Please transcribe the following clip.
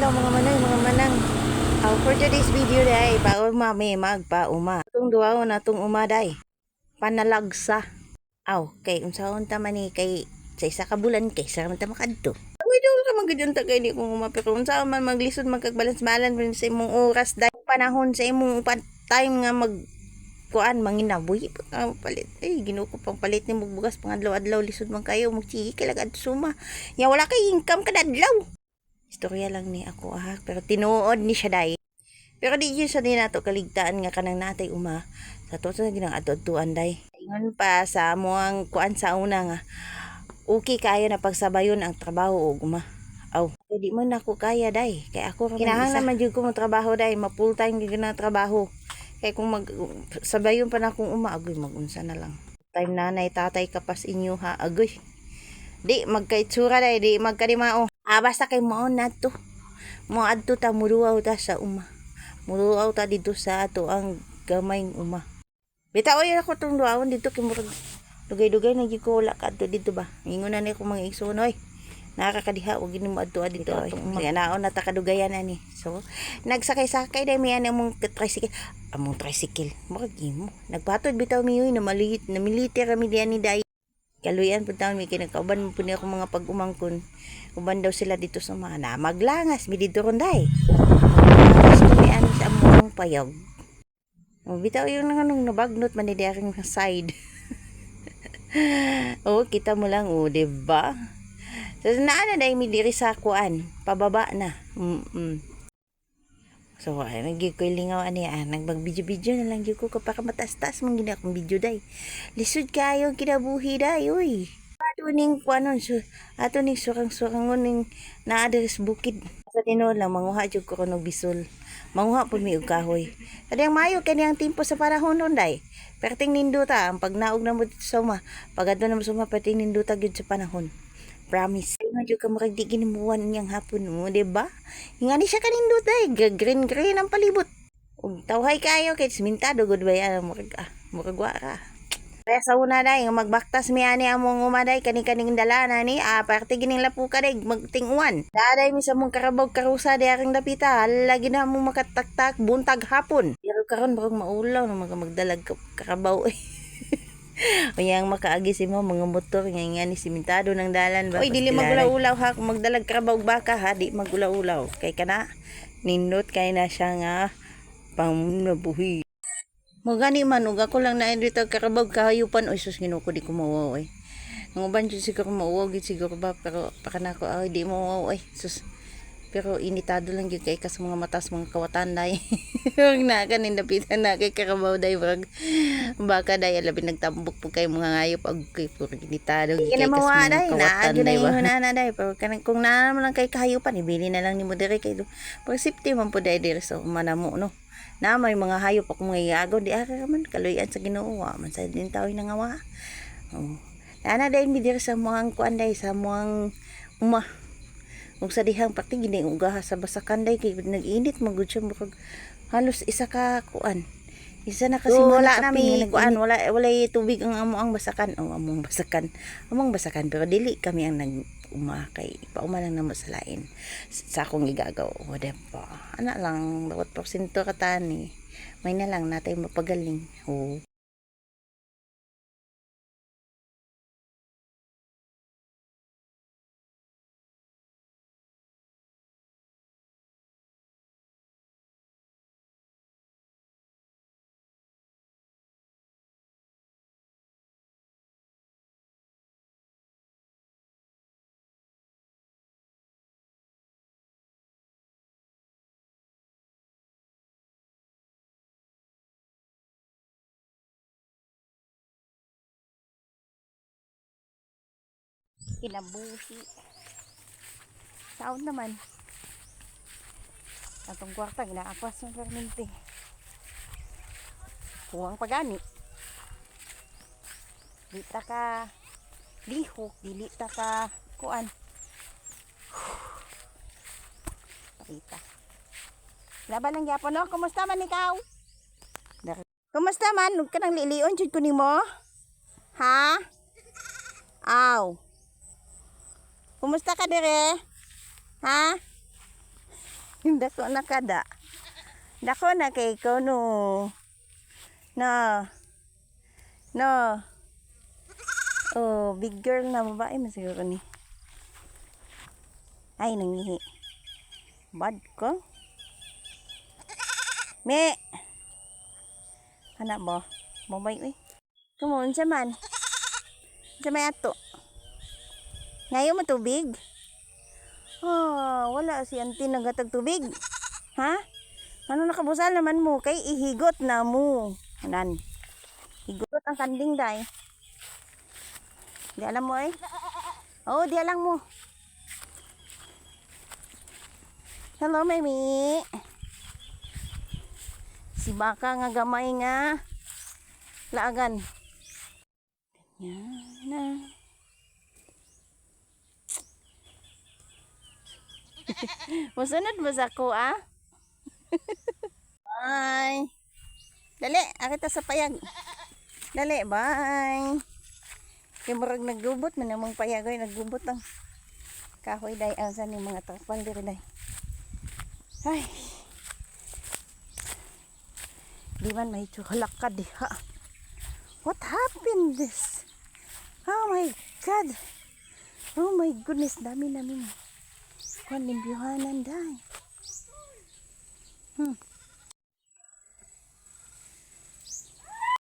daw mga manay, mga manang. For today's video day, pauma may magpauma. Itong duwaw na itong umaday. Panalagsa. Kay unsaon ta man ni kay sa isa ka bulan kay sa man ta makadto. Uy, daw ka magudyon ta kay di ko pero unsaon man maglisod magkagbalance-balance sa imong oras day panahon sa imong time nga mag kuan manginabuhi palit Ginoo ko pang palit ni bugas pangadlaw-adlaw lisod man kayo magchiki kay lagad suma nya wala kay income kada adlaw. Istorya lang ni ako pero tinuod ni siya day. Pero di yun sa din nato kaligtaan nga kanang natay uma sa to sa ginang adto-adtuan day. Ingon pa sa amuang kuan sa una nga okay kayo na pagsabayon ang trabaho ug uma. Di man ako kaya day kay ako ra kinahanglan man jud ko mo trabaho day ma full time gyud na trabaho. Kay kung mag sabayon pa na akong uma agoy magunsa na lang. Time nanay tatay kapas inyo ha agoy. Di magkaitsura day di magkadimao. Basta kay mo na to. Mo adto ta muruaw ta sa uma. Muruaw ta dito sa ato ang gamayng uma. Bitaw ay ako tong duawon dito kay murag dugay-dugay na gyud ko wala ka adto dito ba. Ingon na ni ko mga igsoon oy. Nakakadiha og gini mo adto dito ay. Kaya naon na ta kadugayan ani. So nagsakay-sakay dai mi ani among tricycle. Among tricycle. Murag imo. Nagpatod bitaw mi na maliit na militer kami diani dai. Kaluyan pud taon mi kinakauban mo pud ako mga pag-umangkon. Uban daw sila dito sa mana. Maglangas mi dito ronday. Gusto mi ani sa among payag. Bitaw yung nang nabagnot man ni diaring side. Kita mo lang diba? So naana dai mi diri sa kuan, pababa na. So nagig ko lingaw ani nagbag-video na lang gyud ko kapag mataas-taas mong gina akong video day. Lisod kayo kinabuhi day oy. Ato ning kuanon ato ning surang-surangon ning naa diri sa bukid. Sa tinuod lang manguha jud ko kuno bisol. Manguha pud mi og kahoy. Kadiyang mayo kaniyang tempo sa panahon nun day. Perting ninduta ang pagnaog na mo dito sa uma. Pag adto na mo sa uma perting ninduta gyud sa panahon. Promise. Ay nga ka marag di ginimuwan niyang hapon mo, diba? Ingani siya kanindot ay, green ang palibot. Ug tawhay kayo kay simintado gud ba yan murag wa ka. Kaya sa una day magbaktas mi ani among umaday kani-kaning dalana ni parte gining lapu ka day magting-uwan. Daday mi sa mong karabaw karusa di aring dapita, lagi na mo makataktak buntag hapon. Pero karon barog maulaw na magdalag karabaw eh. Yang makaagi si mo mga motor nga ni simentado ng dalan ba. Oy dili magulaw-ulaw ha kung magdalag karabaw baka ha di magulaw-ulaw kay kana nindot kay na siya nga pangnabuhi. Mo gani man ug ako lang na dito karabaw kahayupan oy sus Ginoo ko di ko mauwaw oy. Ang uban jud siguro mauwaw gid siguro ba pero pakana ko di mo mauwaw oy sus. Pero initado lang gyud kay kas mga matas mga kawatan day. Wag na kanin dapitan na kay karabaw day brag. Baka day labi nagtambok po kay mga ngayop ag kay puro initado gyud kay kas mga kawatan day ba. Na day pero kanang kung naa man lang kay kahayupan ibili na lang nimo diri kay pag safety man po day diri so manamo no. Na may mga hayop ako mga iago di ara man kaluyan sa Ginoo man sa din tawi nang awa. Ana day mi diri sa mga kuan day sa mga uma. Kung sa dihang pati gini ugaha sa basakan day kay nag-init magud siya murag halos isa ka kuan. Isa na kasi wala nami kuan wala tubig ang among basakan among basakan pero dili kami ang umakay pauma lang namo sa lain sa akong igagaw diba ana lang bawat porsyento katani may na lang natay mapagaling kinabuhi. Taon naman. Atong kwarta ginaakwas ng permente. Kuwang pagani. Di ta ka lihok, dili ta ka kuan. Pakita. Laban ng gyapon no, kumusta man ikaw? Kumusta man? Ug kanang lilion jud ko nimo? Ha? Kumusta ka dire? Ha? Dako na kada. Dako na kay ko no. No. No. Oh, big girl na babae man siguro ni. Ay, nangihi. Bad ko. Me. Anak ba? Babay, uy. Kumun sa man. Sa may ato. Ngayon mo tubig? Oh, wala si auntie naghatag tubig. Ha? Ano nakabusal naman mo? Kay ihigot na mo. Anan. Higot ang kanding day. Di alam mo eh. Oh, di alam mo. Hello, Mami. Si baka nga gamay nga. Laagan. Yan na. Masunod mo sa ko, ah? Bye. Dali, akita sa payag. Dali, bye. Kaya murag naggubot, manamang payag ay naggubot ang kahoy day. Ang saan yung mga takpan dito day. Ay. Di man may tsuhalak ka diha. What happened this? Oh my God. Oh my goodness, dami namin. Kuan limbyohanan day.